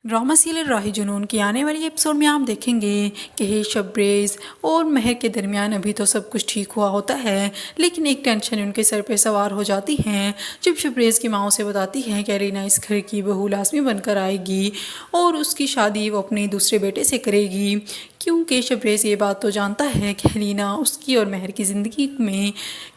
Drama serial राही जुनून की आने वाली एपिसोड में आप देखेंगे कि शबरेज़ और महर के दरमियान अभी तो सब कुछ ठीक हुआ होता है, लेकिन एक टेंशन उनके सर पे सवार हो जाती है जब शबरेज़ की माँ उसे बताती है कि अरीना इस घर की बहू लाज़मी बनकर आएगी और उसकी शादी वो अपने दूसरे बेटे से करेगी, क्योंकि शबरेज़ ये बात तो जानता है कि अरीना उसकी और महर की ज़िंदगी में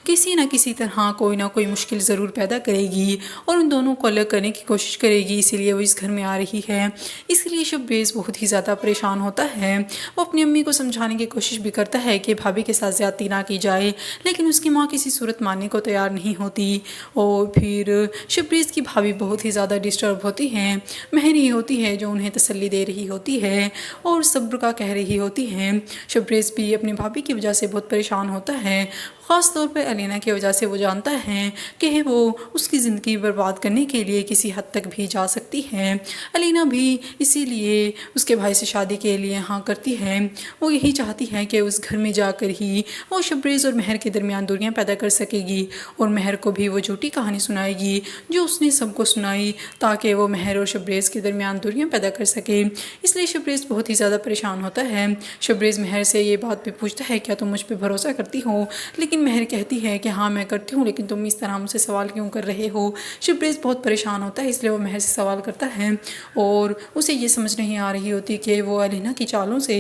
किसी न किसी तरह कोई ना कोई मुश्किल ज़रूर पैदा करेगी और उन दोनों को अलग करने की कोशिश करेगी, इसीलिए वो इस घर में आ रही है। इसलिए शबरेज़ बहुत ही ज़्यादा परेशान होता है। वो अपनी अम्मी को समझाने की कोशिश भी करता है कि भाभी के साथ ज़्यादती ना की जाए, लेकिन उसकी माँ किसी सूरत मानने को तैयार नहीं होती। और फिर शबरेज़ की भाभी बहुत ही ज़्यादा डिस्टर्ब होती हैं। महर ही होती है जो उन्हें तसल्ली दे रही होती है और सब्र का कह रही होती है। शबरेज़ भी अपनी भाभी की वजह से बहुत परेशान होता है, ख़ास तौर पर अलीना की वजह से। वो जानता है कि वो उसकी ज़िंदगी बर्बाद करने के लिए किसी हद तक भी जा सकती है। अलीना भी इसीलिए उसके भाई से शादी के लिए हाँ करती है। वो यही चाहती है कि उस घर में जाकर ही वो शबरेज़ और महर के दरमियान दूरियां पैदा कर सकेगी और महर को भी वो झूठी कहानी सुनाएगी जो उसने सबको सुनाई, ताकि वो महर और शबरेज़ के दरमियान दूरियां पैदा कर सके। इसलिए शबरेज़ बहुत ही ज़्यादा परेशान होता है। शबरेज़ महर से ये बात भी पूछता है क्या तुम मुझ पर भरोसा करती हो, लेकिन महर कहती है कि हाँ मैं करती हूँ, लेकिन तुम इस तरह मुझसे सवाल क्यों कर रहे हो। शबरेज़ बहुत परेशान होता है, इसलिए वो महर से सवाल करता है और उसे ये समझ नहीं आ रही होती कि वो अलीना की चालों से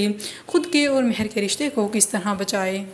खुद के और महर के रिश्ते को किस तरह बचाए।